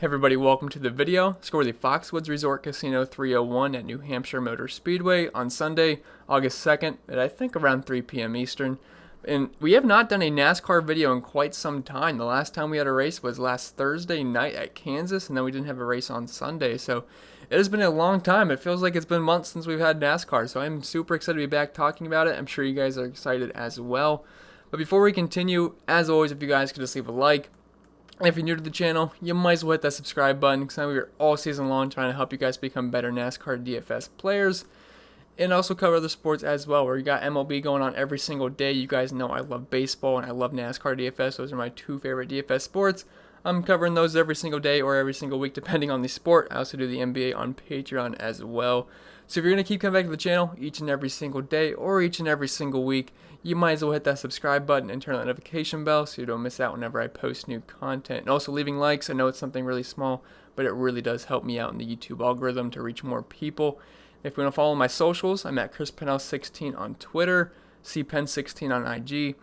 Hey everybody, welcome to the video. Score the Foxwoods Resort Casino 301 at New Hampshire Motor Speedway on Sunday, August 2nd at I think around 3 p.m. Eastern. And we have not done a NASCAR video in quite some time. The last time we had a race was last Thursday night at Kansas, and then we didn't have a race on Sunday. So it has been a long time. It feels like it's been months since we've had NASCAR. So I'm super excited to be back talking about it. I'm sure you guys are excited as well. But before we continue, as always, if you guys could just leave a like. And if you're new to the channel, you might as well hit that subscribe button because we're here all season long trying to help you guys become better NASCAR DFS players and also cover other sports as well. Where you got MLB going on every single day. You guys know I love baseball and I love NASCAR DFS. Those are my two favorite DFS sports. I'm covering those every single day or every single week depending on the sport. I also do the NBA on Patreon as well. So if you're going to keep coming back to the channel each and every single day or each and every single week, you might as well hit that subscribe button and turn on the notification bell so you don't miss out whenever I post new content. And also leaving likes. I know it's something really small, but it really does help me out in the YouTube algorithm to reach more people. If you want to follow my socials, I'm at ChrisPennell16 on Twitter, CPen16 on IG.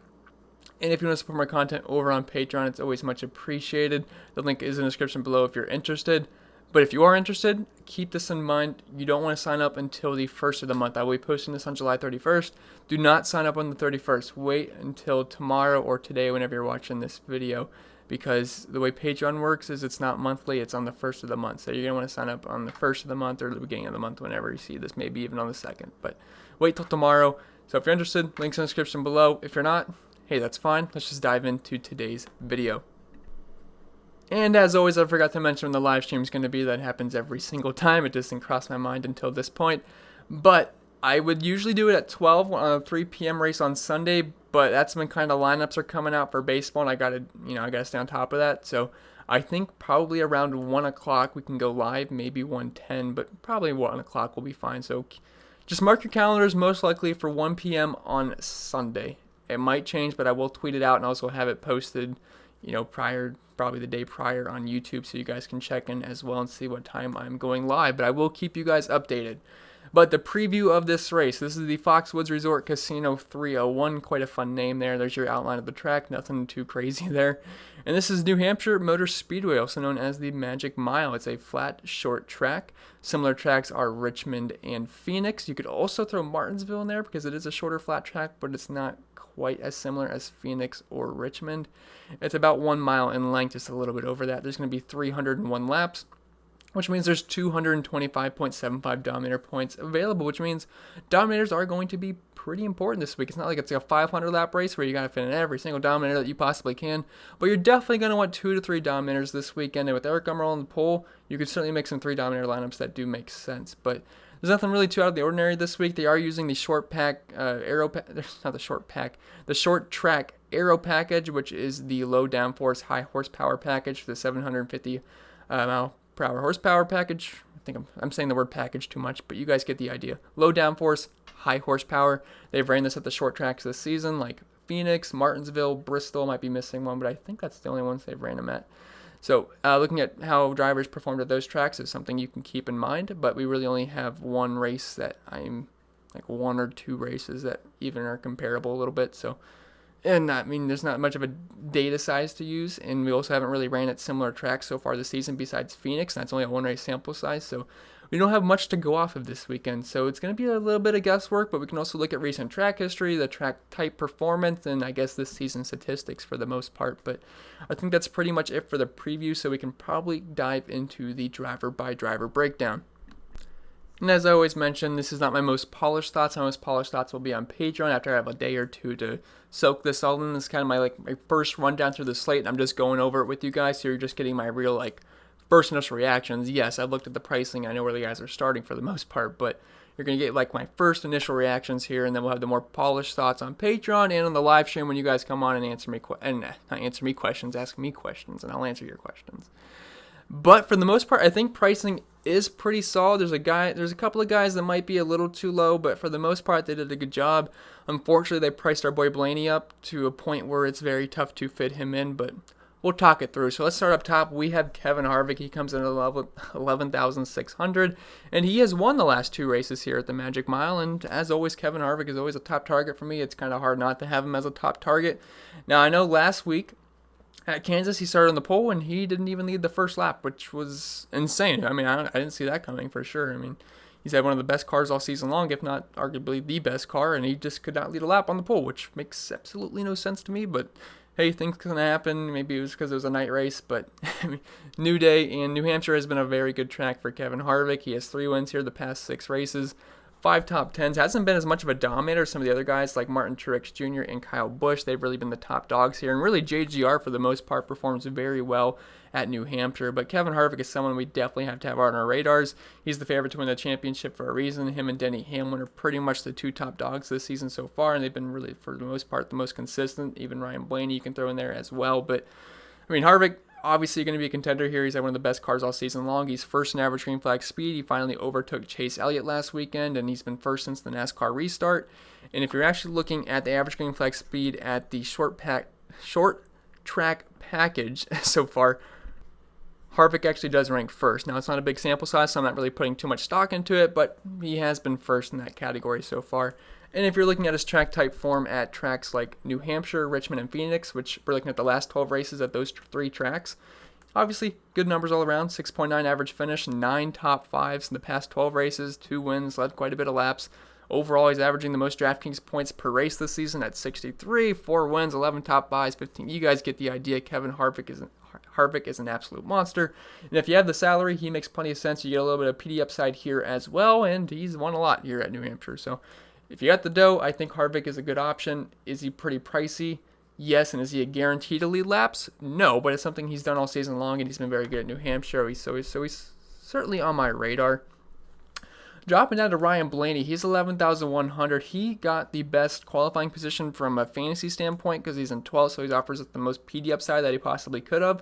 And if you want to support my content over on Patreon, it's always much appreciated. The link is in the description below if you're interested. But if you are interested, keep this in mind. You don't want to sign up until the 1st of the month. I will be posting this on July 31st. Do not sign up on the 31st. Wait until tomorrow or today whenever you're watching this video. Because the way Patreon works is it's not monthly, it's on the 1st of the month. So you're going to want to sign up on the 1st of the month or the beginning of the month whenever you see this, maybe even on the 2nd. But wait till tomorrow. So if you're interested, links in the description below. If you're not, hey, that's fine. Let's just dive into today's video. And as always, I forgot to mention when the live stream is going to be. That happens every single time. It just didn't cross my mind until this point. But I would usually do it at 12 on a 3 p.m. race on Sunday. But that's when kind of lineups are coming out for baseball, and I gotta stay on top of that. So I think probably around 1 o'clock we can go live, maybe 1:10, but probably 1 o'clock will be fine. So just mark your calendars, most likely for 1 p.m. on Sunday. It might change, but I will tweet it out and also have it posted, probably the day prior on YouTube, so you guys can check in as well and see what time I'm going live. But I will keep you guys updated. But the preview of this race, this is the Foxwoods Resort Casino 301. Quite a fun name there. There's your outline of the track. Nothing too crazy there. And this is New Hampshire Motor Speedway, also known as the Magic Mile. It's a flat, short track. Similar tracks are Richmond and Phoenix. You could also throw Martinsville in there because it is a shorter flat track, but it's not quite as similar as Phoenix or Richmond. It's about 1 mile in length, just a little bit over that. There's going to be 301 laps, which means there's 225.75 Dominator points available, which means Dominators are going to be pretty important this week. It's not like it's a 500 lap race where you got to fit in every single Dominator that you possibly can, but you're definitely going to want 2 to 3 Dominators this weekend. And with Eric Gummerall on the pole, you could certainly make some 3 Dominator lineups that do make sense. But there's nothing really too out of the ordinary this week. They are using the short track aero package, which is the low downforce, high horsepower package for the 750 mile per hour horsepower package. I think I'm saying the word package too much, but you guys get the idea. Low downforce, high horsepower. They've ran this at the short tracks this season, like Phoenix, Martinsville, Bristol might be missing one, but I think that's the only ones they've ran them at. So looking at how drivers performed at those tracks is something you can keep in mind, but we really only have one race that I'm like 1 or 2 races that even are comparable a little bit. So, and I mean, there's not much of a data size to use, and we also haven't really ran at similar tracks so far this season besides Phoenix. That's only a 1 race sample size, so we don't have much to go off of this weekend. So it's going to be a little bit of guesswork, but we can also look at recent track history, the track type performance, and I guess this season's statistics for the most part. But I think that's pretty much it for the preview, so we can probably dive into the driver-by-driver breakdown. And as I always mention, this is not my most polished thoughts. My most polished thoughts will be on Patreon after I have a day or two to soak this all in. This is kind of my first rundown through the slate, and I'm just going over it with you guys, so you're just getting my real first initial reactions. Yes, I've looked at the pricing. I know where the guys are starting for the most part, but you're going to get my first initial reactions here, and then we'll have the more polished thoughts on Patreon and on the live stream when you guys come on and ask me questions, and I'll answer your questions. But for the most part, I think pricing is pretty solid. There's a couple of guys that might be a little too low, but for the most part, they did a good job. Unfortunately, they priced our boy Blaney up to a point where it's very tough to fit him in, but we'll talk it through. So let's start up top. We have Kevin Harvick. He comes in at 11,600, and he has won the last 2 races here at the Magic Mile. And as always, Kevin Harvick is always a top target for me. It's kind of hard not to have him as a top target. Now, I know last week At Kansas, he started on the pole and he didn't even lead the first lap, which was insane. I mean, I didn't see that coming for sure. I mean, he's had one of the best cars all season long, if not arguably the best car, and he just could not lead a lap on the pole, which makes absolutely no sense to me. But hey, things can happen. Maybe it was because it was a night race, but new day, and New Hampshire has been a very good track for Kevin Harvick. He has 3 wins here the past 6 races. 5 top 10s. Hasn't been as much of a dominator as some of the other guys like Martin Truex Jr. and Kyle Busch. They've really been the top dogs here. And really, JGR, for the most part, performs very well at New Hampshire. But Kevin Harvick is someone we definitely have to have on our radars. He's the favorite to win the championship for a reason. Him and Denny Hamlin are pretty much the 2 top dogs this season so far, and they've been really, for the most part, the most consistent. Even Ryan Blaney you can throw in there as well. But, I mean, Harvick, obviously going to be a contender here. He's had one of the best cars all season long. He's first in average green flag speed. He finally overtook Chase Elliott last weekend, and he's been first since the NASCAR restart. And if you're actually looking at the average green flag speed at the short track package so far, Harvick actually does rank first. Now, it's not a big sample size, so I'm not really putting too much stock into it, but he has been first in that category so far. And if you're looking at his track type form at tracks like New Hampshire, Richmond, and Phoenix, which we're looking at the last 12 races at those 3 tracks, obviously good numbers all around. 6.9 average finish, 9 top 5s in the past 12 races, 2 wins, led quite a bit of laps. Overall, he's averaging the most Draftkings points per race this season at 63, 4 wins, 11 top 5s, 15. You guys get the idea. Kevin Harvick is an absolute monster. And if you have the salary, he makes plenty of sense. You get a little bit of PD upside here as well, and he's won a lot here at New Hampshire. So if you got the dough, I think Harvick is a good option. Is he pretty pricey? Yes. And is he a guarantee to lead laps? No, but it's something he's done all season long, and he's been very good at New Hampshire. So he's certainly on my radar. Dropping down to Ryan Blaney, he's 11,100. He got the best qualifying position from a fantasy standpoint because he's in 12th, so he offers the most PD upside that he possibly could have.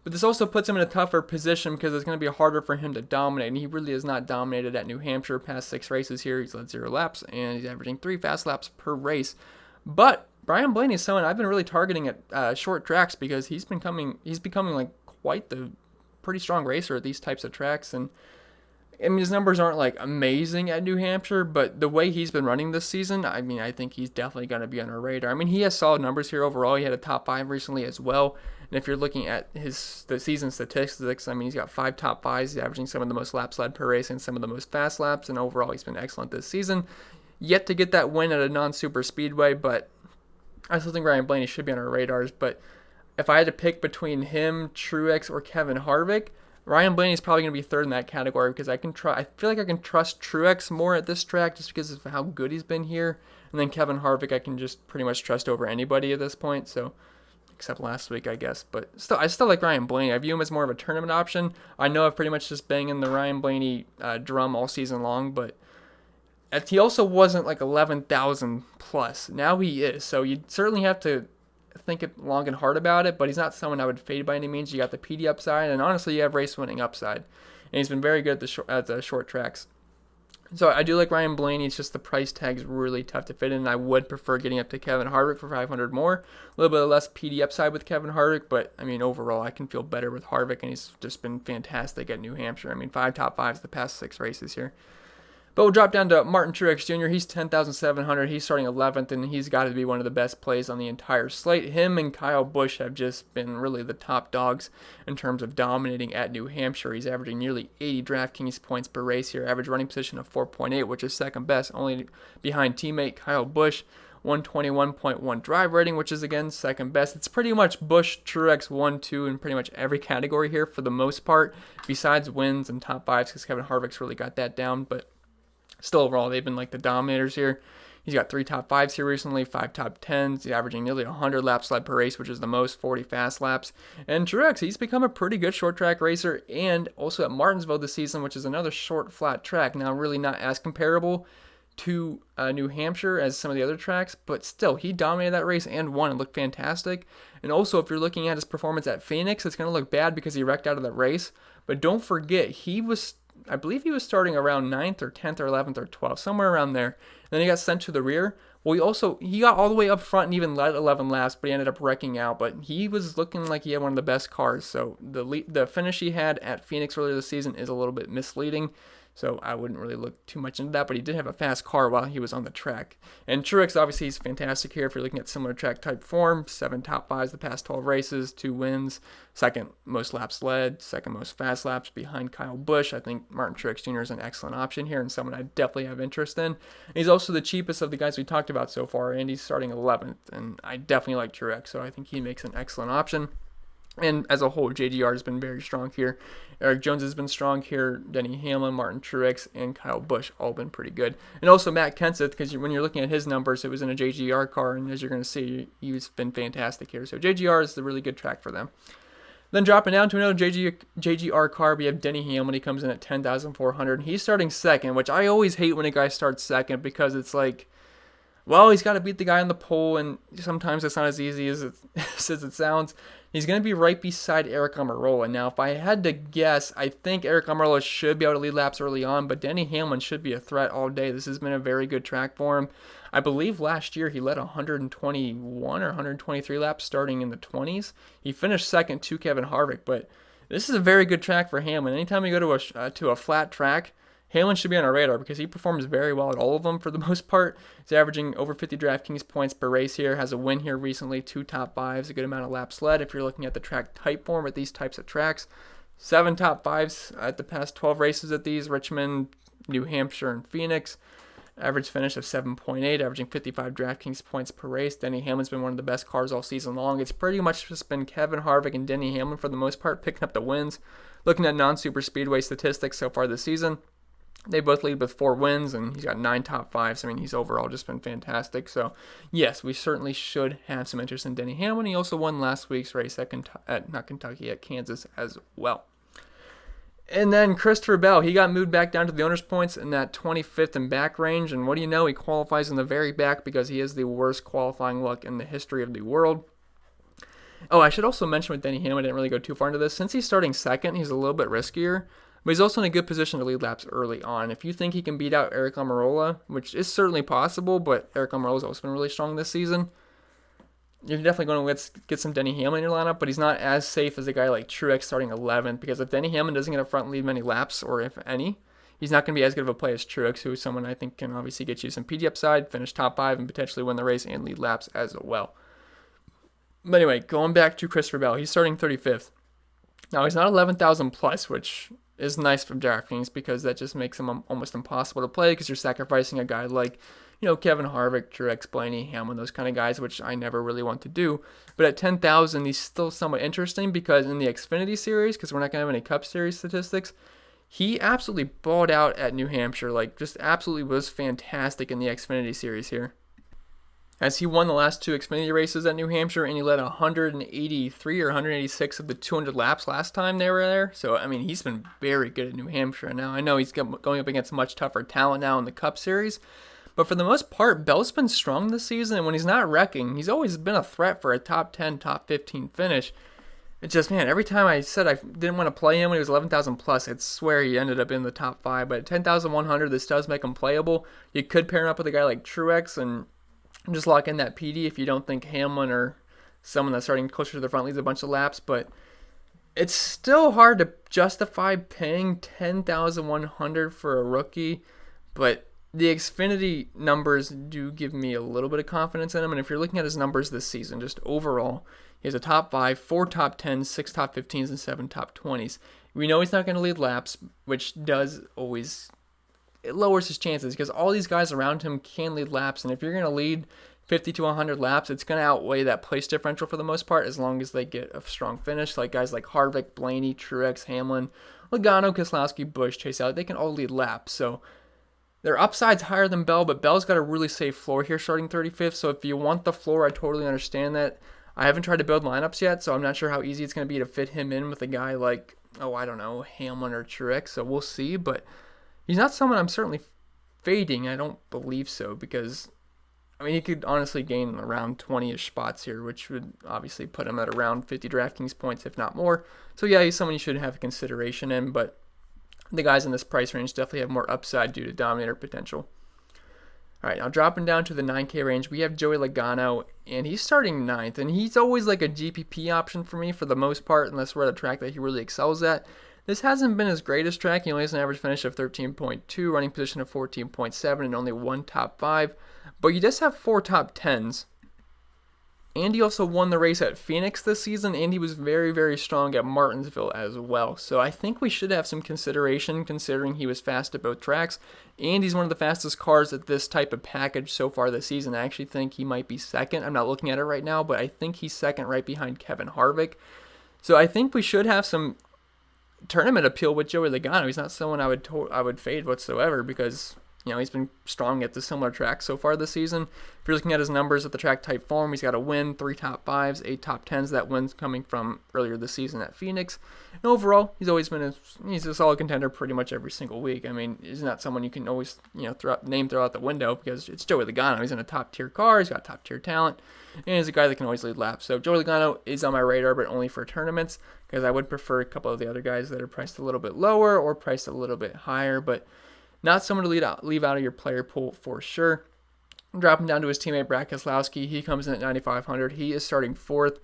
But this also puts him in a tougher position because it's going to be harder for him to dominate, and he really has not dominated at New Hampshire. Past 6 races here, he's led 0 laps, and he's averaging 3 fast laps per race. But Brian Blaney is someone I've been really targeting at short tracks because he's becoming like quite the pretty strong racer at these types of tracks. And I mean, his numbers aren't like amazing at New Hampshire, but the way he's been running this season, I mean, I think he's definitely going to be on our radar. I mean, he has solid numbers here overall. He had a top 5 recently as well. And if you're looking at the season statistics, I mean, he's got 5 top 5s. He's averaging some of the most laps led per race and some of the most fast laps. And overall, he's been excellent this season. Yet to get that win at a non-super speedway, but I still think Ryan Blaney should be on our radars. But if I had to pick between him, Truex, or Kevin Harvick, Ryan Blaney is probably going to be third in that category because I feel like I can trust Truex more at this track just because of how good he's been here. And then Kevin Harvick I can just pretty much trust over anybody at this point. So, except last week, I guess. But still, I still like Ryan Blaney. I view him as more of a tournament option. I know I've pretty much just banging the Ryan Blaney drum all season long, but he also wasn't like 11,000 plus. Now he is. So you certainly have to think long and hard about it, but he's not someone I would fade by any means. You got the PD upside, and honestly, you have race winning upside. And he's been very good at the short tracks. So I do like Ryan Blaney. It's just the price tag is really tough to fit in. I would prefer getting up to Kevin Harvick for 500 more. A little bit less PD upside with Kevin Harvick, but I mean, overall, I can feel better with Harvick, and he's just been fantastic at New Hampshire. I mean, 5 top 5s the past 6 races here. But we'll drop down to Martin Truex Jr. He's 10,700. He's starting 11th, and he's got to be one of the best plays on the entire slate. Him and Kyle Busch have just been really the top dogs in terms of dominating at New Hampshire. He's averaging nearly 80 DraftKings points per race here. Average running position of 4.8, which is second best, only behind teammate Kyle Busch. 121.1 drive rating, which is, again, second best. It's pretty much Busch, Truex, 1, 2 in pretty much every category here for the most part, besides wins and top 5s because Kevin Harvick's really got that down, but still, overall, they've been like the dominators here. He's got 3 top 5s here recently, 5 top 10s. He's averaging nearly 100 laps led per race, which is the most, 40 fast laps. And Truex, he's become a pretty good short track racer, and also at Martinsville this season, which is another short, flat track. Now, really not as comparable to New Hampshire as some of the other tracks, but still, he dominated that race and won and looked fantastic. And also, if you're looking at his performance at Phoenix, it's going to look bad because he wrecked out of that race. But don't forget, I believe he was starting around 9th or 10th or 11th or 12th, somewhere around there. And then he got sent to the rear. Well, he got all the way up front and even led 11 laps, but he ended up wrecking out. But he was looking like he had one of the best cars. So the finish he had at Phoenix earlier this season is a little bit misleading. so I wouldn't really look too much into that, but he did have a fast car while he was on the track. And Truex, obviously, he's fantastic here if you're looking at similar track type form. 7 top 5s the past 12 races, 2 wins, second most laps led, second most fast laps behind Kyle Busch. I think Martin Truex Jr. is an excellent option here and someone I definitely have interest in. And he's also the cheapest of the guys we talked about so far, and he's starting 11th, and I definitely like Truex, so I think he makes an excellent option. And as a whole, JGR has been very strong here. Eric Jones has been strong here. Denny Hamlin, Martin Truex, and Kyle Busch all been pretty good. And also Matt Kenseth, because when you're looking at his numbers, it was in a JGR car, and as you're going to see, he's been fantastic here. So JGR is the really good track for them. Then dropping down to another JGR car, we have Denny Hamlin. He comes in at 10,400. He's starting second, which I always hate when a guy starts second because it's like, well, he's got to beat the guy on the pole, and sometimes it's not as easy as it sounds. He's going to be right beside Aric Almirola. Now, if I had to guess, I think Aric Almirola should be able to lead laps early on, but Denny Hamlin should be a threat all day. This has been a very good track for him. I believe last year he led 121 or 123 laps starting in the 20s. He finished second to Kevin Harvick, but this is a very good track for Hamlin. Anytime you go to a flat track, Hamlin should be on our radar because he performs very well at all of them for the most part. He's averaging over 50 DraftKings points per race here, has a win here recently, 2 top 5s, a good amount of laps led if you're looking at the track type form at these types of tracks. 7 top 5s at the past 12 races at these, Richmond, New Hampshire, and Phoenix. Average finish of 7.8, averaging 55 DraftKings points per race. Denny Hamlin's been one of the best cars all season long. It's pretty much just been Kevin Harvick and Denny Hamlin for the most part picking up the wins. Looking at non-super speedway statistics so far this season, they both lead with 4 wins, and he's got 9 top 5s. I mean, he's overall just been fantastic. So, yes, we certainly should have some interest in Denny Hamlin. He also won last week's race at Kansas as well. And then Christopher Bell, he got moved back down to the owner's points in that 25th and back range. And what do you know? He qualifies in the very back because he has the worst qualifying luck in the history of the world. Oh, I should also mention with Denny Hamlin, I didn't really go too far into this. Since he's starting second, he's a little bit riskier. But he's also in a good position to lead laps early on. If you think he can beat out Aric Almirola, which is certainly possible, but Aric Almirola's also been really strong this season, you're definitely going to get some Denny Hamlin in your lineup, but he's not as safe as a guy like Truex starting 11th, because if Denny Hamlin doesn't get a front lead many laps, or if any, he's not going to be as good of a play as Truex, who is someone I think can obviously get you some PD upside, finish top 5, and potentially win the race and lead laps as well. But anyway, going back to Christopher Bell, he's starting 35th. Now, he's not 11,000 plus, which is nice from DraftKings because that just makes him almost impossible to play because you're sacrificing a guy like, Kevin Harvick, Truex, Blaney, Hamlin, those kind of guys, which I never really want to do. But at 10,000, he's still somewhat interesting because in the Xfinity Series, because we're not going to have any Cup Series statistics, he absolutely balled out at New Hampshire, just absolutely was fantastic in the Xfinity Series here. As he won the last 2 Xfinity races at New Hampshire, and he led 183 or 186 of the 200 laps last time they were there. So, I mean, he's been very good at New Hampshire. Now, I know he's going up against much tougher talent now in the Cup Series, but for the most part, Bell's been strong this season, and when he's not wrecking, he's always been a threat for a top 10, top 15 finish. It's just, man, every time I said I didn't want to play him when he was 11,000 plus, I swear he ended up in the top 5. But at 10,100, this does make him playable. You could pair him up with a guy like Truex and just lock in that PD if you don't think Hamlin or someone that's starting closer to the front leads a bunch of laps. But it's still hard to justify paying 10,100 for a rookie. But the Xfinity numbers do give me a little bit of confidence in him. And if you're looking at his numbers this season, just overall, he has a top 5, 4 top 10s, 6 top 15s, and 7 top 20s. We know he's not going to lead laps, which does always, it lowers his chances because all these guys around him can lead laps. And if you're going to lead 50 to 100 laps, it's going to outweigh that place differential for the most part as long as they get a strong finish. Like guys like Harvick, Blaney, Truex, Hamlin, Logano, Keselowski, Busch, Chase Elliott, they can all lead laps. So their upside's higher than Bell, but Bell's got a really safe floor here starting 35th. So if you want the floor, I totally understand that. I haven't tried to build lineups yet, so I'm not sure how easy it's going to be to fit him in with a guy like, Hamlin or Truex. So we'll see, but he's not someone I'm certainly fading. I don't believe so because, he could honestly gain around 20-ish spots here, which would obviously put him at around 50 DraftKings points, if not more. So yeah, he's someone you should have consideration in, but the guys in this price range definitely have more upside due to Dominator potential. All right, now dropping down to the 9K range, we have Joey Logano, and he's starting 9th, and he's always like a GPP option for me for the most part, unless we're at a track that he really excels at. This hasn't been his greatest track. He only has an average finish of 13.2, running position of 14.7, and only one top 5. But he does have 4 top 10s. And he also won the race at Phoenix this season, and he was very, very strong at Martinsville as well. So I think we should have some consideration considering he was fast at both tracks, and he's one of the fastest cars at this type of package so far this season. I actually think he might be second. I'm not looking at it right now, but I think he's second right behind Kevin Harvick. So I think we should have some tournament appeal with Joey Logano. He's not someone I would fade whatsoever because he's been strong at the similar tracks so far this season. If you're looking at his numbers at the track type form, he's got a win, 3 top 5s, 8 top 10s. That win's coming from earlier this season at Phoenix. And overall, he's always been he's a solid contender pretty much every single week. I mean, he's not someone you can always throw out the window because it's Joey Logano. He's in a top tier car. He's got top tier talent, and he's a guy that can always lead laps. So Joey Logano is on my radar, but only for tournaments because I would prefer a couple of the other guys that are priced a little bit lower or priced a little bit higher, but not someone to leave out of your player pool for sure. Dropping down to his teammate Brad Keselowski, he comes in at 9,500. He is starting 4th.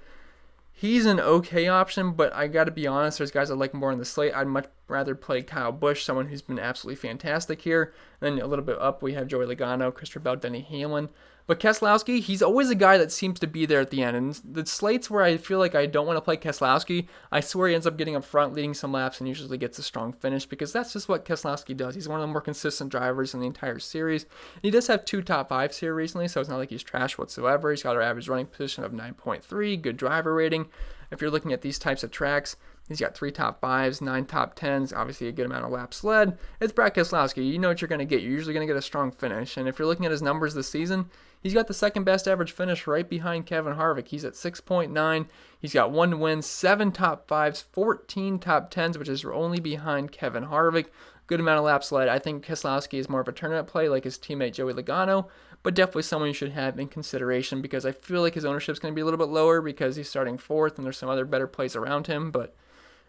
He's an okay option, but I got to be honest, there's guys I like more on the slate. I'd much rather play Kyle Busch, someone who's been absolutely fantastic here. And then a little bit up, we have Joey Logano, Christopher Bell, Denny Hamlin. But Keselowski, he's always a guy that seems to be there at the end. And the slates where I feel like I don't want to play Keselowski, I swear he ends up getting up front, leading some laps, and usually gets a strong finish because that's just what Keselowski does. He's one of the more consistent drivers in the entire series. And he does have 2 top 5s here recently, so it's not like he's trash whatsoever. He's got an average running position of 9.3, good driver rating. If you're looking at these types of tracks, he's got 3 top 5s, 9 top 10s, obviously a good amount of laps led. It's Brad Keselowski. You know what you're going to get. You're usually going to get a strong finish. And if you're looking at his numbers this season, he's got the second best average finish right behind Kevin Harvick. He's at 6.9. He's got 1 win, 7 top 5s, 14 top 10s, which is only behind Kevin Harvick. Good amount of laps led. I think Keselowski is more of a tournament play like his teammate Joey Logano, but definitely someone you should have in consideration because I feel like his ownership is going to be a little bit lower because he's starting 4th and there's some other better plays around him, but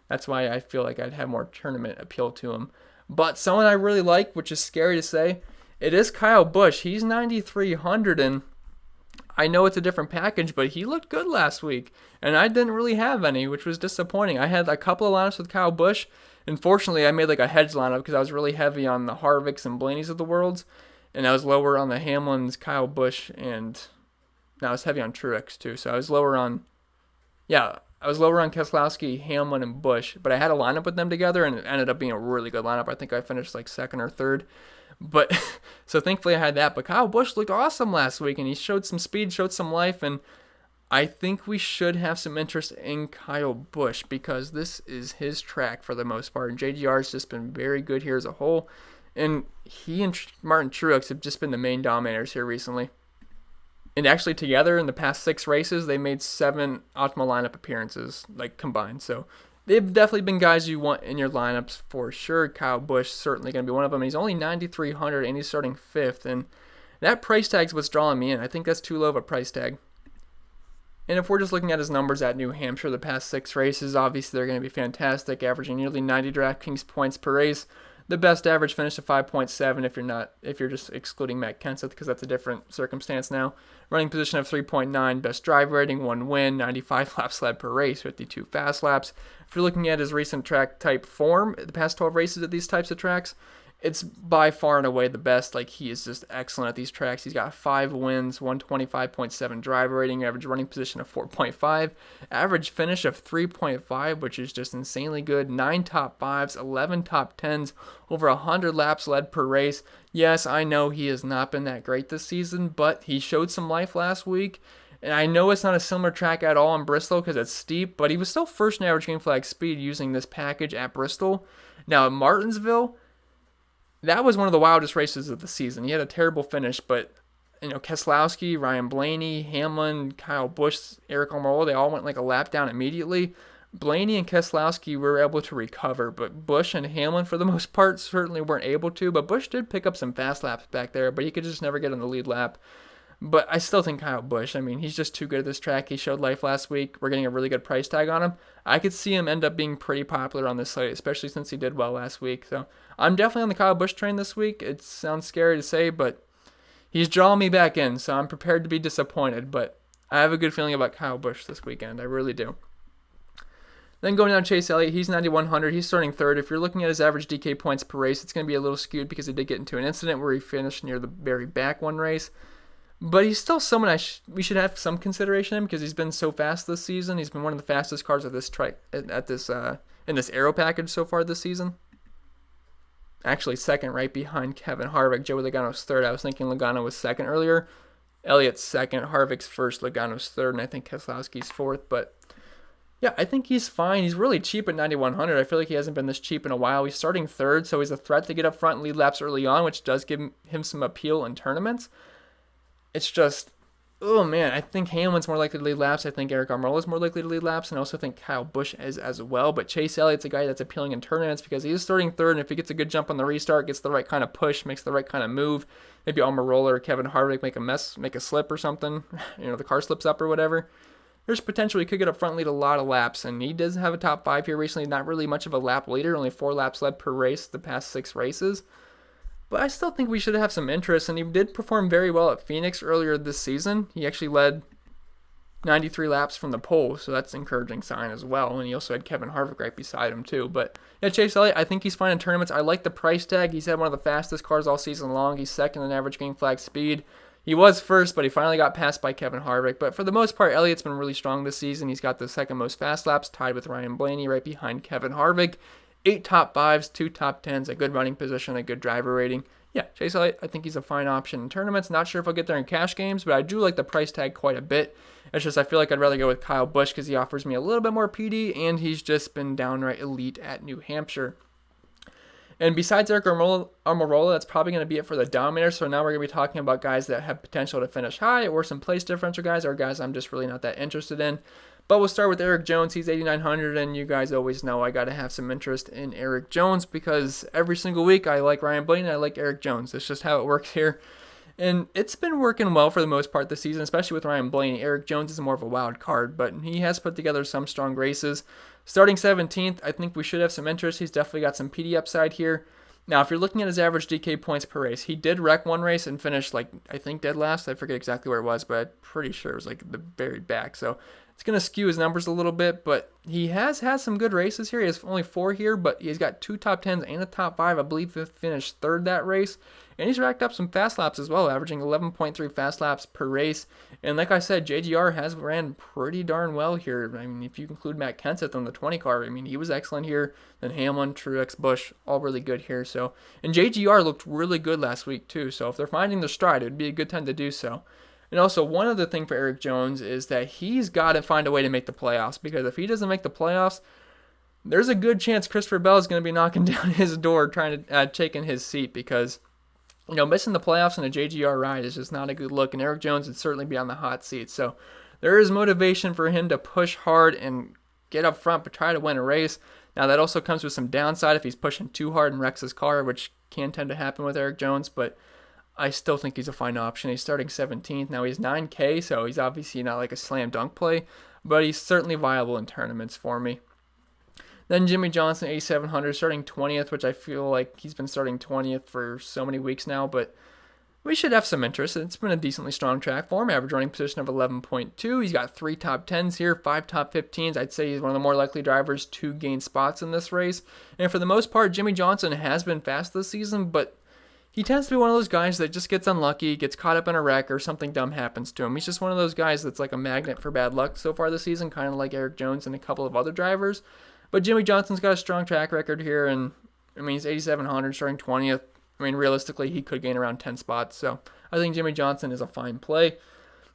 that's why I feel like I'd have more tournament appeal to him. But someone I really like, which is scary to say, it is Kyle Busch. He's 9,300, and I know it's a different package, but he looked good last week, and I didn't really have any, which was disappointing. I had a couple of lineups with Kyle Busch. Unfortunately, I made like a hedge lineup because I was really heavy on the Harvicks and Blaney's of the world, and I was lower on the Hamlins, Kyle Busch, and I was heavy on Truex too. So I was lower on Keselowski, Hamlin, and Busch, but I had a lineup with them together, and it ended up being a really good lineup. I think I finished like 2nd or 3rd. But so thankfully I had that. But Kyle Busch looked awesome last week, and he showed some speed, showed some life, and I think we should have some interest in Kyle Busch because this is his track for the most part. And JGR has just been very good here as a whole. And he and Martin Truex have just been the main dominators here recently. And actually together in the past 6 races, they made 7 optimal lineup appearances, like combined. So they've definitely been guys you want in your lineups for sure. Kyle Busch certainly going to be one of them. He's only 9,300 and he's starting 5th. And that price tag's what's drawing me in. I think that's too low of a price tag. And if we're just looking at his numbers at New Hampshire, the past 6 races, obviously they're going to be fantastic, averaging nearly 90 DraftKings points per race. The best average finish of 5.7 if you're just excluding Matt Kenseth because that's a different circumstance now. Running position of 3.9, best drive rating, 1 win, 95 laps led per race, 52 fast laps. If you're looking at his recent track type form, the past 12 races at these types of tracks, it's by far and away the best. Like, he is just excellent at these tracks. He's got 5 wins, 125.7 driver rating, average running position of 4.5, average finish of 3.5, which is just insanely good, 9 top 5s, 11 top 10s, over 100 laps led per race. Yes, I know he has not been that great this season, but he showed some life last week. And I know it's not a similar track at all in Bristol because it's steep, but he was still first in average green flag speed using this package at Bristol. Now, at Martinsville, that was one of the wildest races of the season. He had a terrible finish, but Keselowski, Ryan Blaney, Hamlin, Kyle Busch, Eric Almirola, they all went like a lap down immediately. Blaney and Keselowski were able to recover, but Busch and Hamlin, for the most part, certainly weren't able to. But Busch did pick up some fast laps back there, but he could just never get on the lead lap. But I still think Kyle Busch, he's just too good at this track. He showed life last week. We're getting a really good price tag on him. I could see him end up being pretty popular on this slate, especially since he did well last week. So I'm definitely on the Kyle Busch train this week. It sounds scary to say, but he's drawing me back in, so I'm prepared to be disappointed. But I have a good feeling about Kyle Busch this weekend. I really do. Then going down Chase Elliott, he's 9,100. He's starting third. If you're looking at his average DK points per race, it's going to be a little skewed because he did get into an incident where he finished near the very back one race. But he's still someone we should have some consideration in because he's been so fast this season. He's been one of the fastest cars in this aero package so far this season. Actually, second right behind Kevin Harvick. Joey Logano's third. I was thinking Logano was second earlier. Elliott's second. Harvick's first. Logano's third. And I think Keselowski's fourth. But yeah, I think he's fine. He's really cheap at 9,100. I feel like he hasn't been this cheap in a while. He's starting third, so he's a threat to get up front and lead laps early on, which does give him some appeal in tournaments. It's just, oh man, I think Hamlin's more likely to lead laps. I think Eric Almirola is more likely to lead laps, and I also think Kyle Busch is as well. But Chase Elliott's a guy that's appealing in tournaments because he is starting third, and if he gets a good jump on the restart, gets the right kind of push, makes the right kind of move, maybe Almirola or Kevin Harvick make a slip or something, the car slips up or whatever, there's potential he could get up front and lead a lot of laps, and he does have a top 5 here recently, not really much of a lap leader, only 4 laps led per race the past 6 races. But I still think we should have some interest, and he did perform very well at Phoenix earlier this season. He actually led 93 laps from the pole, so that's an encouraging sign as well. And he also had Kevin Harvick right beside him too. But yeah, Chase Elliott, I think he's fine in tournaments. I like the price tag. He's had one of the fastest cars all season long. He's second in average green flag speed. He was first, but he finally got passed by Kevin Harvick. But for the most part, Elliott's been really strong this season. He's got the second most fast laps, tied with Ryan Blaney right behind Kevin Harvick. 8 top 5s, 2 top 10s, a good running position, a good driver rating. Yeah, Chase Elliott, I think he's a fine option in tournaments. Not sure if I'll get there in cash games, but I do like the price tag quite a bit. It's just I feel like I'd rather go with Kyle Busch because he offers me a little bit more PD, and he's just been downright elite at New Hampshire. And besides Eric Almirola, that's probably going to be it for the Dominator. So now we're going to be talking about guys that have potential to finish high, or some place differential guys, or guys I'm just really not that interested in. But we'll start with Eric Jones. He's 8,900, and you guys always know I got to have some interest in Eric Jones because every single week I like Ryan Blaney and I like Eric Jones. That's just how it works here. And it's been working well for the most part this season, especially with Ryan Blaney. Eric Jones is more of a wild card, but he has put together some strong races. Starting 17th, I think we should have some interest. He's definitely got some PD upside here. Now, if you're looking at his average DK points per race, he did wreck one race and finish, I think dead last. I forget exactly where it was, but I'm pretty sure it was the very back. So it's going to skew his numbers a little bit, but he has had some good races here. He has only 4 here, but he's got 2 top 10s and a top 5. I believe he finished third that race. And he's racked up some fast laps as well, averaging 11.3 fast laps per race. And like I said, JGR has ran pretty darn well here. I mean, if you include Matt Kenseth on the 20 car, I mean, he was excellent here. Then Hamlin, Truex, Busch, all really good here. So, and JGR looked really good last week too. So if they're finding their stride, it would be a good time to do so. And also, one other thing for Eric Jones is that he's got to find a way to make the playoffs, because if he doesn't make the playoffs, there's a good chance Christopher Bell is going to be knocking down his door trying to take in his seat, because missing the playoffs in a JGR ride is just not a good look, and Eric Jones would certainly be on the hot seat. So there is motivation for him to push hard and get up front but try to win a race. Now, that also comes with some downside if he's pushing too hard and wrecks his car, which can tend to happen with Eric Jones, but I still think he's a fine option. He's starting 17th. Now, he's 9K, so he's obviously not like a slam dunk play, but he's certainly viable in tournaments for me. Then Jimmy Johnson, 8,700, starting 20th, which I feel like he's been starting 20th for so many weeks now, but we should have some interest. It's been a decently strong track for him. Average running position of 11.2. He's got 3 top 10s here, 5 top 15s. I'd say he's one of the more likely drivers to gain spots in this race. And for the most part, Jimmy Johnson has been fast this season, but he tends to be one of those guys that just gets unlucky, gets caught up in a wreck, or something dumb happens to him. He's just one of those guys that's like a magnet for bad luck so far this season, kind of like Eric Jones and a couple of other drivers. But Jimmy Johnson's got a strong track record here, and I mean, he's 8,700, starting 20th. I mean, realistically, he could gain around 10 spots, so I think Jimmy Johnson is a fine play.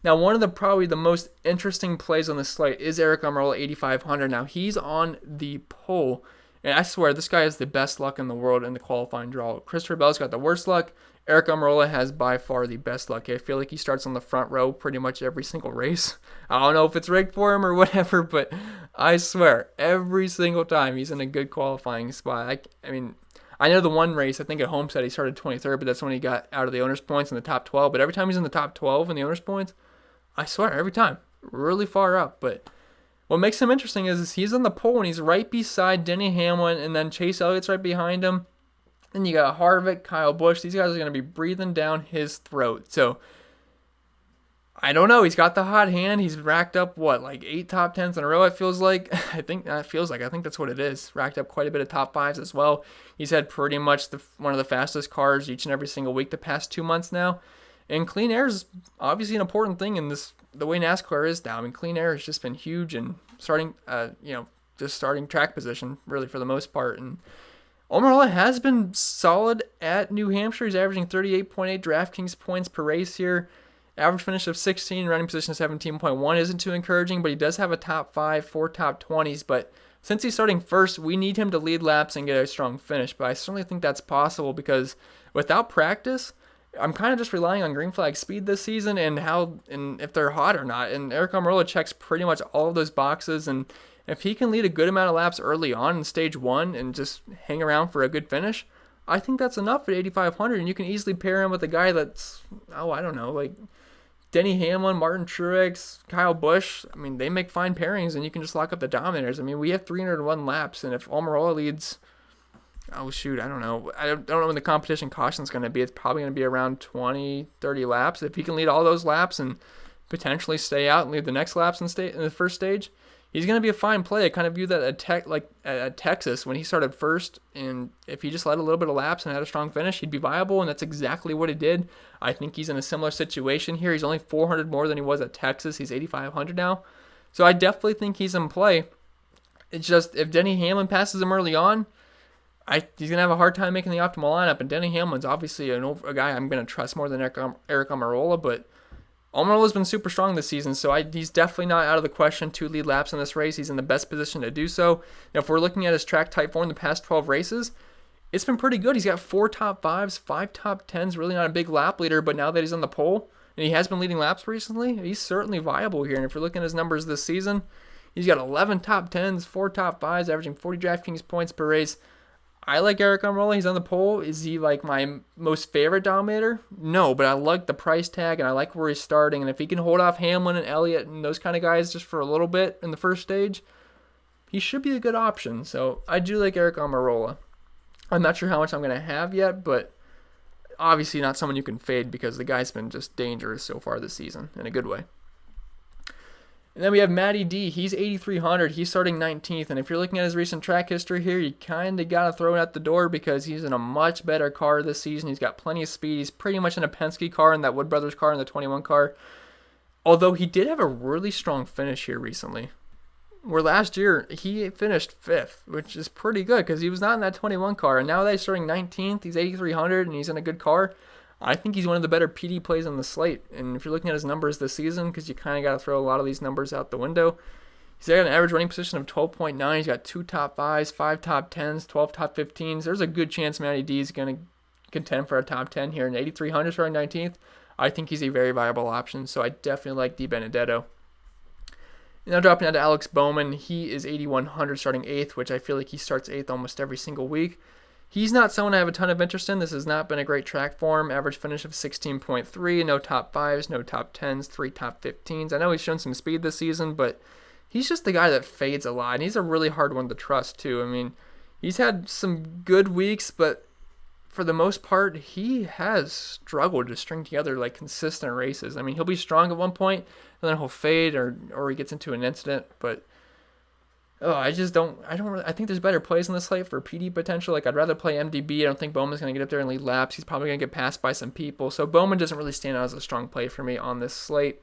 Now, one of the probably the most interesting plays on this slate is Eric Almirola, 8,500. Now, he's on the pole, and I swear, this guy has the best luck in the world in the qualifying draw. Christopher Bell's got the worst luck. Eric Almirola has by far the best luck. I feel like he starts on the front row pretty much every single race. I don't know if it's rigged for him or whatever, but I swear, every single time he's in a good qualifying spot. I mean, I know the one race, I think at Homestead, he started 23rd, but that's when he got out of the owner's points in the top 12. But every time he's in the top 12 in the owner's points, I swear, every time, really far up. But what makes him interesting is he's on the pole and he's right beside Denny Hamlin, and then Chase Elliott's right behind him. Then you got Harvick, Kyle Busch. These guys are going to be breathing down his throat. So I don't know. He's got the hot hand. He's racked up what, like 8 top 10s in a row, it feels like. I think that's what it is. Racked up quite a bit of top 5s as well. He's had pretty much one of the fastest cars each and every single week the past 2 months now. And clean air is obviously an important thing in the way NASCAR is now. I mean, clean air has just been huge and just starting track position really for the most part. And Almirola has been solid at New Hampshire. He's averaging 38.8 DraftKings points per race here. Average finish of 16, running position of 17.1 isn't too encouraging, but he does have a top 5, 4 top 20s. But since he's starting first, we need him to lead laps and get a strong finish. But I certainly think that's possible because without practice, I'm kind of just relying on green flag speed this season and if they're hot or not. And Aric Almirola checks pretty much all of those boxes. And if he can lead a good amount of laps early on in stage 1 and just hang around for a good finish, I think that's enough at 8,500. And you can easily pair him with a guy that's, I don't know, like Denny Hamlin, Martin Truex, Kyle Busch. I mean, they make fine pairings, and you can just lock up the Dominators. I mean, we have 301 laps, and if Almirola leads, I don't know. I don't know when the competition caution is going to be. It's probably going to be around 20, 30 laps. If he can lead all those laps and potentially stay out and lead the next laps in the first stage, he's going to be a fine play. I kind of view that at Texas when he started first, and if he just led a little bit of laps and had a strong finish, he'd be viable, and that's exactly what he did. I think he's in a similar situation here. He's only 400 more than he was at Texas. He's 8,500 now. So I definitely think he's in play. It's just if Denny Hamlin passes him early on, he's going to have a hard time making the optimal lineup, and Denny Hamlin's obviously a guy I'm going to trust more than Aric Almirola, but Almirola's been super strong this season, so he's definitely not out of the question to lead laps in this race. He's in the best position to do so. Now, if we're looking at his track type 4 in the past 12 races, it's been pretty good. He's got 4 top 5s, 5 top 10s, really not a big lap leader, but now that he's on the pole, and he has been leading laps recently, he's certainly viable here. And if you're looking at his numbers this season, he's got 11 top 10s, 4 top 5s, averaging 40 DraftKings points per race. I like Aric Almirola. He's on the pole. Is he like my most favorite Dominator? No, but I like the price tag, and I like where he's starting. And if he can hold off Hamlin and Elliott and those kind of guys just for a little bit in the first stage, he should be a good option. So I do like Aric Almirola. I'm not sure how much I'm going to have yet, but obviously not someone you can fade because the guy's been just dangerous so far this season in a good way. And then we have Matty D. He's 8,300. He's starting 19th. And if you're looking at his recent track history here, you kind of got to throw it out the door because he's in a much better car this season. He's got plenty of speed. He's pretty much in a Penske car and that Wood Brothers car in the 21 car. Although he did have a really strong finish here recently. Where last year he finished 5th, which is pretty good because he was not in that 21 car. And now that he's starting 19th, he's 8,300 and he's in a good car. I think he's one of the better PD plays on the slate. And if you're looking at his numbers this season, because you kind of got to throw a lot of these numbers out the window, he's got an average running position of 12.9. He's got 2 top 5s, 5 top 10s, 12 top 15s. There's a good chance Matty D is going to contend for a top 10 here. In 8,300 starting 19th, I think he's a very viable option. So I definitely like Di Benedetto. Now dropping down to Alex Bowman. He is 8,100 starting 8th, which I feel like he starts 8th almost every single week. He's not someone I have a ton of interest in. This has not been a great track for him. Average finish of 16.3, no top 5s, no top 10s, 3 top 15s. I know he's shown some speed this season, but he's just the guy that fades a lot, and he's a really hard one to trust too. I mean, he's had some good weeks, but for the most part, he has struggled to string together like consistent races. I mean, he'll be strong at one point, and then he'll fade, or he gets into an incident, but I think there's better plays in the slate for PD potential. Like, I'd rather play MDB. I don't think Bowman's going to get up there and lead laps. He's probably going to get passed by some people. So Bowman doesn't really stand out as a strong play for me on this slate.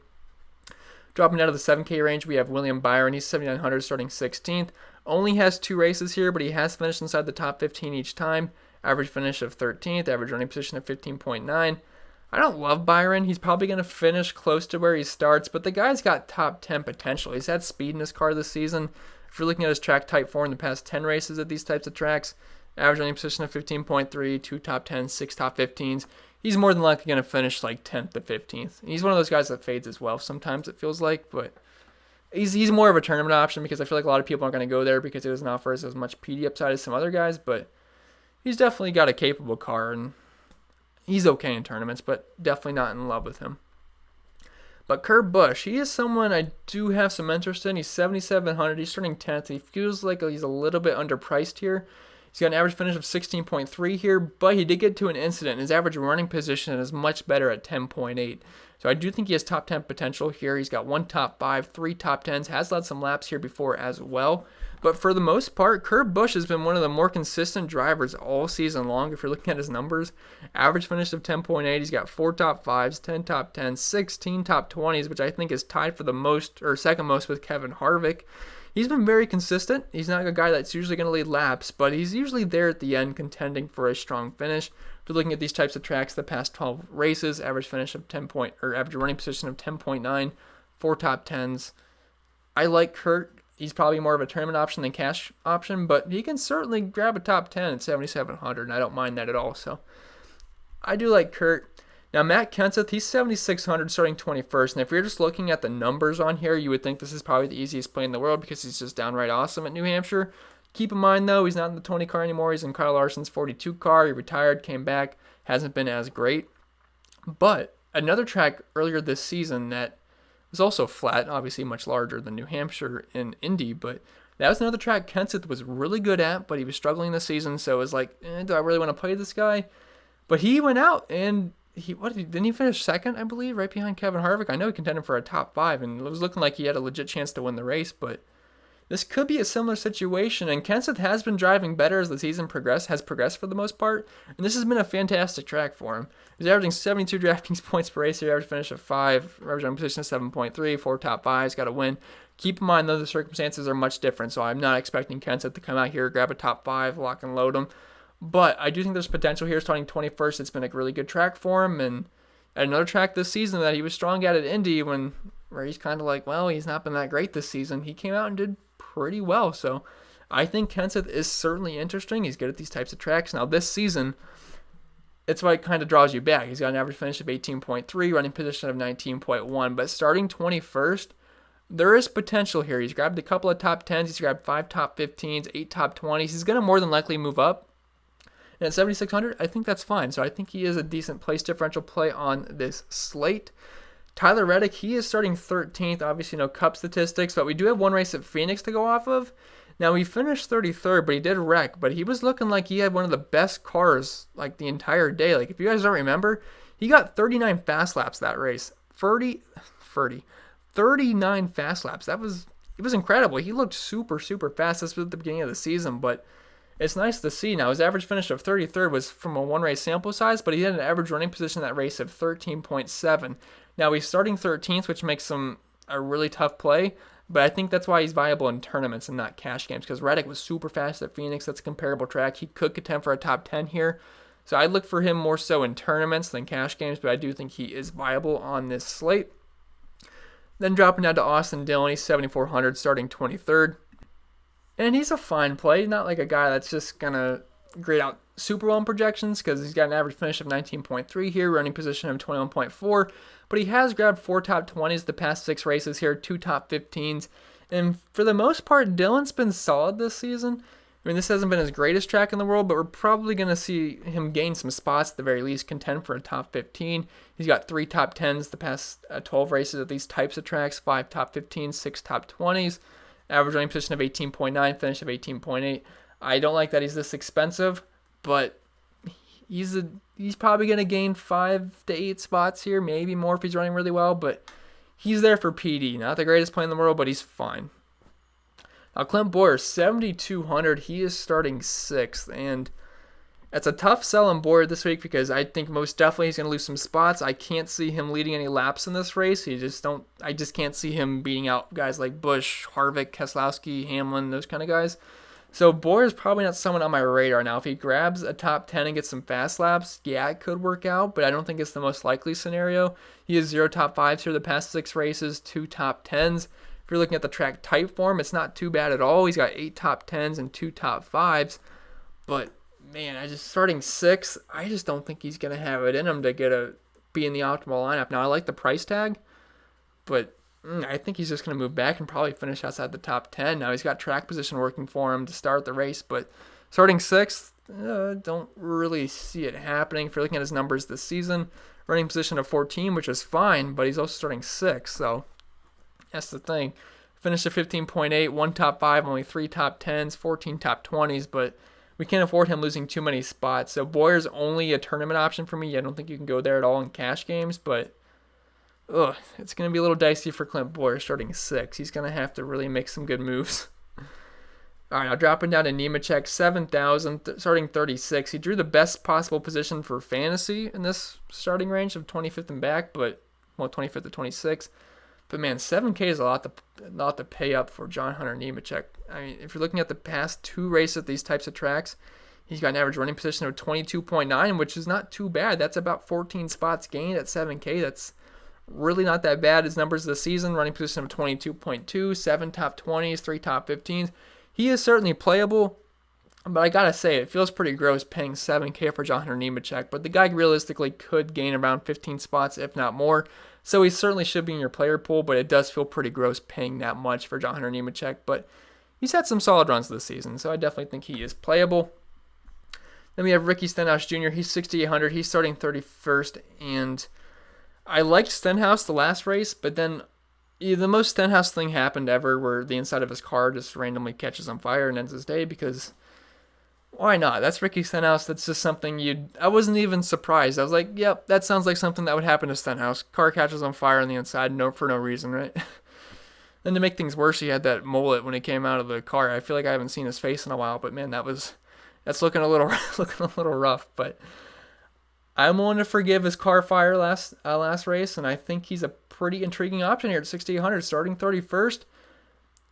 Dropping down to the 7K range, we have William Byron. He's 7,900 starting 16th. Only has 2 races here, but he has finished inside the top 15 each time. Average finish of 13th. Average running position of 15.9. I don't love Byron. He's probably going to finish close to where he starts, but the guy's got top 10 potential. He's had speed in his car this season. If you're looking at his track type 4 in the past 10 races at these types of tracks, average running position of 15.3, 2 top 10s, 6 top 15s, he's more than likely going to finish like 10th to 15th. He's one of those guys that fades as well sometimes, it feels like, but he's more of a tournament option because I feel like a lot of people aren't going to go there because it doesn't offer as much PD upside as some other guys, but he's definitely got a capable car, and he's okay in tournaments, but definitely not in love with him. But Kurt Busch, he is someone I do have some interest in. He's 7,700. He's starting 10th. He feels like he's a little bit underpriced here. He's got an average finish of 16.3 here, but he did get to an incident. His average running position is much better at 10.8. So I do think he has top 10 potential here. He's got 1 top 5, 3 top 10s, has led some laps here before as well. But for the most part, Kurt Busch has been one of the more consistent drivers all season long. If you're looking at his numbers, average finish of 10.8. He's got 4 top 5s, 10 top 10s, 16 top 20s, which I think is tied for the most or second most with Kevin Harvick. He's been very consistent. He's not a guy that's usually going to lead laps, but he's usually there at the end contending for a strong finish. If you're looking at these types of tracks, the past 12 races, average finish of average running position of 10.9, 4 top 10s. I like Kurt. He's probably more of a tournament option than cash option, but he can certainly grab a top 10 at 7,700, and I don't mind that at all. So I do like Kurt. Now, Matt Kenseth, he's 7,600 starting 21st, and if you're just looking at the numbers on here, you would think this is probably the easiest play in the world because he's just downright awesome at New Hampshire. Keep in mind, though, he's not in the 20 car anymore. He's in Kyle Larson's 42 car. He retired, came back, hasn't been as great. But another track earlier this season that was also flat, obviously much larger than New Hampshire and Indy, but that was another track Kenseth was really good at, but he was struggling this season, so it was like, do I really want to play this guy? But he went out and didn't he finish second, I believe, right behind Kevin Harvick? I know he contended for a top 5, and it was looking like he had a legit chance to win the race, but this could be a similar situation, and Kenseth has been driving better as the season has progressed for the most part, and this has been a fantastic track for him. He's averaging 72 DraftKings points per race, average finish of 5, average on position of 7.3, 4 top 5s, got a win. Keep in mind, though, the circumstances are much different, so I'm not expecting Kenseth to come out here, grab a top 5, lock and load him. But I do think there's potential here starting 21st. It's been a really good track for him, and at another track this season that he was strong at Indy where he's kind of like, well, he's not been that great this season. He came out and did pretty well, so I think Kenseth is certainly interesting. He's good at these types of tracks. Now, this season, it's why it kind of draws you back. He's got an average finish of 18.3, running position of 19.1, but starting 21st, there is potential here. He's grabbed a couple of top 10s. He's grabbed 5 top 15s, 8 top 20s. He's going to more than likely move up. And at 7,600, I think that's fine. So I think he is a decent place differential play on this slate. Tyler Reddick, he is starting 13th. Obviously, no Cup statistics, but we do have one race at Phoenix to go off of. Now, he finished 33rd, but he did wreck. But he was looking like he had one of the best cars like the entire day. Like, if you guys don't remember, he got 39 fast laps that race. 39 fast laps. It was incredible. He looked super, super fast. This was at the beginning of the season, but it's nice to see. Now, his average finish of 33rd was from a one-race sample size, but he had an average running position in that race of 13.7. Now, he's starting 13th, which makes him a really tough play, but I think that's why he's viable in tournaments and not cash games, because Reddick was super fast at Phoenix. That's a comparable track. He could contend for a top 10 here, so I'd look for him more so in tournaments than cash games, but I do think he is viable on this slate. Then dropping down to Austin Dillon, he's 7,400, starting 23rd. And he's a fine play, not like a guy that's just going to grade out super well in projections because he's got an average finish of 19.3 here, running position of 21.4. But he has grabbed 4 top 20s the past 6 races here, 2 top 15s. And for the most part, Dillon's been solid this season. I mean, this hasn't been his greatest track in the world, but we're probably going to see him gain some spots at the very least, contend for a top 15. He's got 3 top 10s the past 12 races at these types of tracks, 5 top 15s, 6 top 20s. Average running position of 18.9, finish of 18.8. I don't like that he's this expensive, but he's probably going to gain 5 to 8 spots here, maybe more if he's running really well, but he's there for PD. Not the greatest play in the world, but he's fine. Now, Clint Bowyer, 7,200. He is starting 6th, and it's a tough sell on Bowyer this week because I think most definitely he's going to lose some spots. I can't see him leading any laps in this race. I just can't see him beating out guys like Busch, Harvick, Keselowski, Hamlin, those kind of guys. So Bowyer is probably not someone on my radar now. If he grabs a top 10 and gets some fast laps, yeah, it could work out, but I don't think it's the most likely scenario. He has 0 top 5s here the past 6 races, 2 top 10s. If you're looking at the track type form, it's not too bad at all. He's got 8 top 10s and 2 top 5s, but man, starting 6th, I just don't think he's going to have it in him to be in the optimal lineup. Now, I like the price tag, but I think he's just going to move back and probably finish outside the top 10. Now, he's got track position working for him to start the race, but starting 6th, don't really see it happening. If you're looking at his numbers this season, running position of 14, which is fine, but he's also starting 6th, so that's the thing. Finished at 15.8, 1 top 5, only 3 top 10s, 14 top 20s, but we can't afford him losing too many spots. So Boyer's only a tournament option for me. I don't think you can go there at all in cash games, but it's going to be a little dicey for Clint Boyer starting 6. He's going to have to really make some good moves. All right, now dropping down to Nemechek, 7,000, starting 36. He drew the best possible position for fantasy in this starting range of 25th and back, but 25th to 26th. But man, 7K is a lot to pay up for John Hunter Nemechek. I mean, if you're looking at the past 2 races at these types of tracks, he's got an average running position of 22.9, which is not too bad. That's about 14 spots gained at 7K. That's really not that bad. His numbers this season, running position of 22.2, 7 top 20s, 3 top 15s. He is certainly playable, but I gotta say, it feels pretty gross paying 7K for John Hunter Nemechek, but the guy realistically could gain around 15 spots, if not more, so he certainly should be in your player pool, but it does feel pretty gross paying that much for John Hunter Nemechek, but he's had some solid runs this season, so I definitely think he is playable. Then we have Ricky Stenhouse Jr., he's 6,800, he's starting 31st, and I liked Stenhouse the last race, but then the most Stenhouse thing happened ever where the inside of his car just randomly catches on fire and ends his day, because why not? That's Ricky Stenhouse. That's just something I wasn't even surprised. I was like, yep, that sounds like something that would happen to Stenhouse. Car catches on fire on the inside for no reason, right? And to make things worse, he had that mullet when he came out of the car. I feel like I haven't seen his face in a while, but man, that's looking a little rough, but I'm willing to forgive his car fire last race, and I think he's a pretty intriguing option here at 6,800, starting 31st.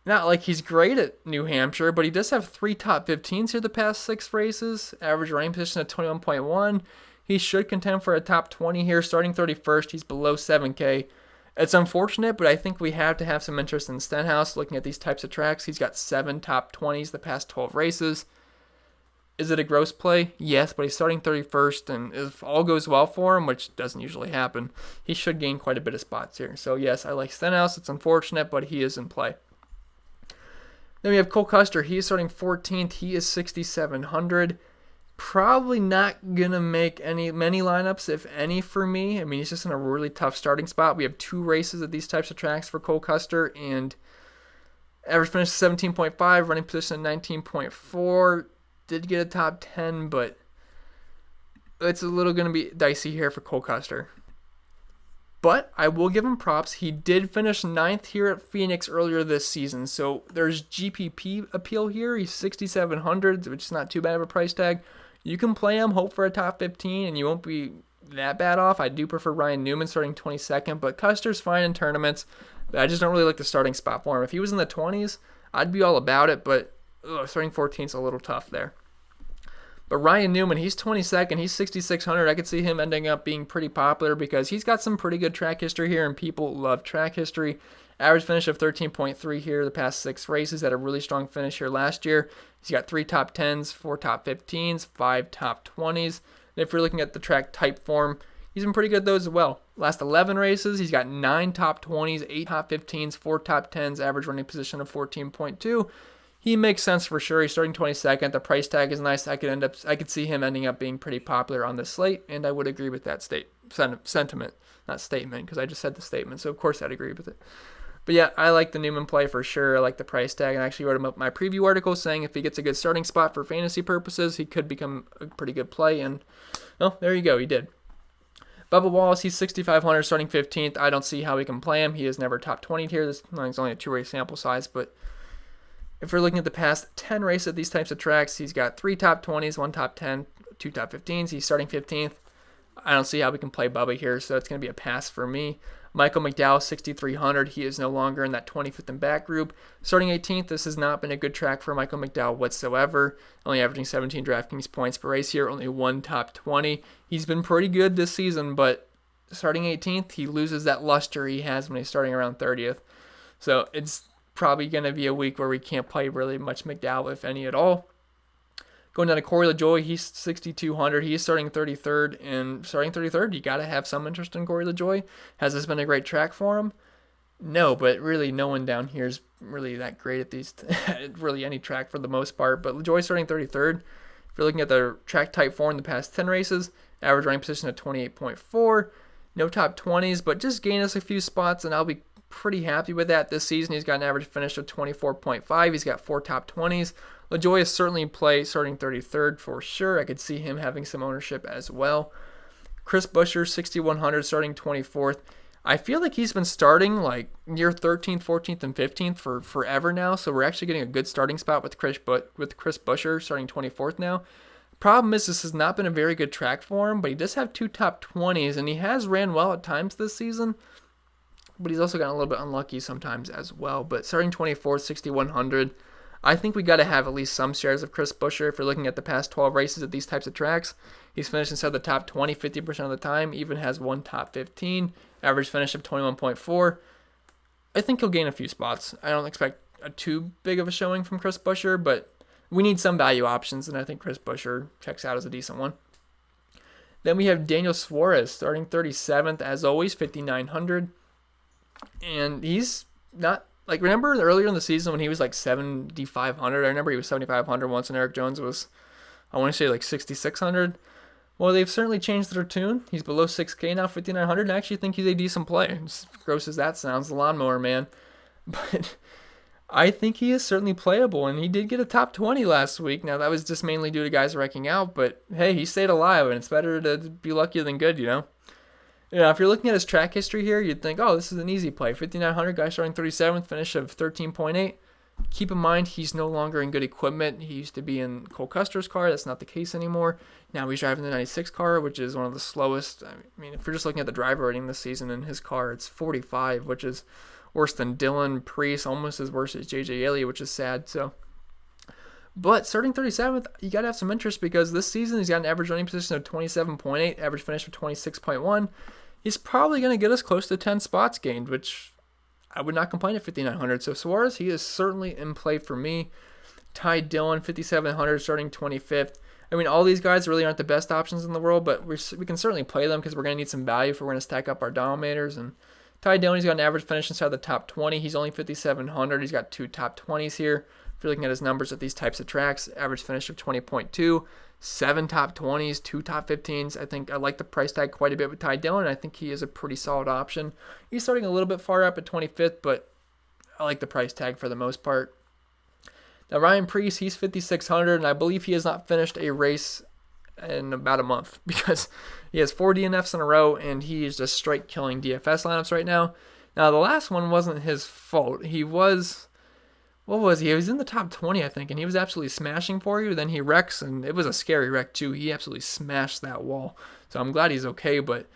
Not like he's great at New Hampshire, but he does have 3 top 15s here the past 6 races, average running position at 21.1. He should contend for a top 20 here, starting 31st. He's below 7K. It's unfortunate, but I think we have to have some interest in Stenhouse looking at these types of tracks. He's got 7 top 20s the past 12 races. Is it a gross play? Yes, but he's starting 31st, and if all goes well for him, which doesn't usually happen, he should gain quite a bit of spots here. So yes, I like Stenhouse. It's unfortunate, but he is in play. Then we have Cole Custer. He is starting 14th. He is 6,700. Probably not going to make many lineups, if any, for me. I mean, he's just in a really tough starting spot. We have 2 races at these types of tracks for Cole Custer, and average finish 17.5, running position 19.4. Did get a top 10, but it's a little going to be dicey here for Cole Custer. But I will give him props. He did finish 9th here at Phoenix earlier this season, so there's GPP appeal here. He's 6,700, which is not too bad of a price tag. You can play him, hope for a top 15, and you won't be that bad off. I do prefer Ryan Newman starting 22nd, but Custer's fine in tournaments. But I just don't really like the starting spot for him. If he was in the 20s, I'd be all about it, but starting 14 is a little tough there. But Ryan Newman, he's 22nd. He's 6,600. I could see him ending up being pretty popular because he's got some pretty good track history here, and people love track history. Average finish of 13.3 here the past 6 races. Had a really strong finish here last year. He's got 3 top 10s, 4 top 15s, 5 top 20s. And if you're looking at the track type form, he's been pretty good those as well. Last 11 races, he's got 9 top 20s, 8 top 15s, 4 top 10s, average running position of 14.2. He makes sense for sure. He's starting 22nd. The price tag is nice. I could see him ending up being pretty popular on this slate, and I would agree with that sentiment, not statement, because I just said the statement, so of course I'd agree with it. But yeah, I like the Newman play for sure. I like the price tag, and I actually wrote him up in my preview article saying if he gets a good starting spot for fantasy purposes, he could become a pretty good play, and well, there you go. He did. Bubba Wallace, he's 6,500, starting 15th. I don't see how we can play him. He is never top 20 here. This is only a 2-race sample size, but if we're looking at the past 10 races at these types of tracks, he's got 3 top 20s, 1 top 10, 2 top 15s. He's starting 15th. I don't see how we can play Bubba here, so it's going to be a pass for me. Michael McDowell, 6,300. He is no longer in that 25th and back group. Starting 18th, this has not been a good track for Michael McDowell whatsoever. Only averaging 17 DraftKings points per race here, only 1 top 20. He's been pretty good this season, but starting 18th, he loses that luster he has when he's starting around 30th. So it's probably going to be a week where we can't play really much McDowell, if any at all. Going down to Corey LaJoie, he's 6,200. He's starting 33rd, and starting 33rd, you got to have some interest in Corey LaJoie. Has this been a great track for him? No, but really no one down here is really that great at these, really any track for the most part. But LaJoie starting 33rd. If you're looking at the track type 4 in the past 10 races, average running position at 28.4. No top 20s, but just gain us a few spots, and I'll be pretty happy with that this season. He's got an average finish of 24.5. He's got 4 top 20s. LaJoy is certainly play starting 33rd for sure. I could see him having some ownership as well. Chris Buescher, 6,100, starting 24th. I feel like he's been starting like near 13th, 14th, and 15th for forever now. So we're actually getting a good starting spot with Chris Buescher starting 24th now. Problem is, this has not been a very good track for him, but he does have 2 top 20s, and he has ran well at times this season. But he's also gotten a little bit unlucky sometimes as well. But starting 24th, 6,100. I think we got to have at least some shares of Chris Buescher. If you're looking at the past 12 races at these types of tracks, he's finished inside the top 20 50% of the time, even has 1 top 15, average finish of 21.4. I think he'll gain a few spots. I don't expect too big of a showing from Chris Buescher, but we need some value options, and I think Chris Buescher checks out as a decent one. Then we have Daniel Suarez starting 37th, as always, 5,900. And he's not, like, remember earlier in the season when he was like 7,500? I remember he was 7,500 once, and Eric Jones was, I want to say, like 6,600. Well, they've certainly changed their tune. He's below 6K now, 5,900, and I actually think he's a decent play. As gross as that sounds, the lawnmower man. But I think he is certainly playable, and he did get a top 20 last week. Now, that was just mainly due to guys wrecking out, but hey, he stayed alive, and it's better to be lucky than good, you know? Yeah, if you're looking at his track history here, you'd think, oh, this is an easy play. 5,900, guy starting 37th, finish of 13.8. Keep in mind, he's no longer in good equipment. He used to be in Cole Custer's car. That's not the case anymore. Now he's driving the 96 car, which is one of the slowest. I mean, if you're just looking at the driver rating this season in his car, it's 45, which is worse than Dylan, Priest, almost as worse as JJ Yeley, which is sad. So, but starting 37th, you got to have some interest because this season he's got an average running position of 27.8, average finish of 26.1. He's probably going to get us close to 10 spots gained, which I would not complain at 5,900. So Suarez, he is certainly in play for me. Ty Dillon, 5,700, starting 25th. I mean, all these guys really aren't the best options in the world, but we can certainly play them because we're going to need some value if we're going to stack up our Dominators. And Ty Dillon, he's got an average finish inside the top 20. He's only 5,700. He's got 2 top 20s here. If you're looking at his numbers at these types of tracks, average finish of 20.2, 7 top 20s, 2 top 15s. I think I like the price tag quite a bit with Ty Dillon. I think he is a pretty solid option. He's starting a little bit far up at 25th, but I like the price tag for the most part. Now, Ryan Priest, he's 5,600, and I believe he has not finished a race in about a month because he has 4 DNFs in a row, and he is just straight killing DFS lineups right now. Now, the last one wasn't his fault. He was... What was he? He was in the top 20, I think, and he was absolutely smashing for you. Then he wrecks, and it was a scary wreck, too. He absolutely smashed that wall. So I'm glad he's okay, but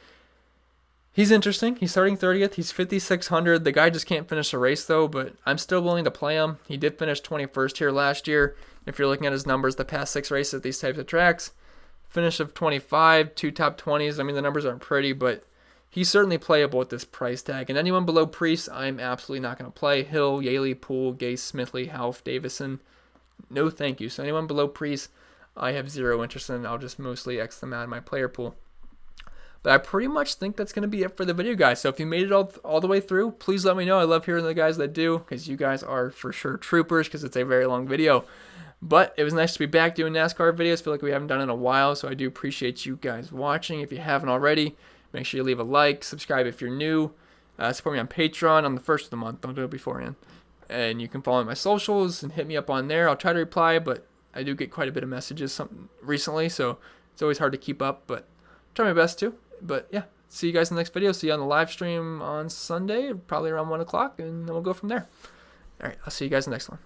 he's interesting. He's starting 30th. He's 5,600. The guy just can't finish a race, though, but I'm still willing to play him. He did finish 21st here last year. If you're looking at his numbers, the past 6 races at these types of tracks, finish of 25, 2 top 20s. I mean, the numbers aren't pretty, but he's certainly playable with this price tag. And anyone below Priest, I'm absolutely not going to play. Hill, Yaley, Poole, Gase, Smithley, Half, Davison. No thank you. So anyone below Priest, I have zero interest in. I'll just mostly X them out of my player pool. But I pretty much think that's going to be it for the video, guys. So if you made it all the way through, please let me know. I love hearing the guys that do because you guys are for sure troopers because it's a very long video. But it was nice to be back doing NASCAR videos. I feel like we haven't done it in a while, so I do appreciate you guys watching. If you haven't already, make sure you leave a like, subscribe if you're new, support me on Patreon on the first of the month. Don't do it beforehand. And you can follow my socials and hit me up on there. I'll try to reply, but I do get quite a bit of messages recently, so it's always hard to keep up, but I'll try my best to. But yeah, see you guys in the next video. See you on the live stream on Sunday, probably around 1 o'clock, and then we'll go from there. All right, I'll see you guys in the next one.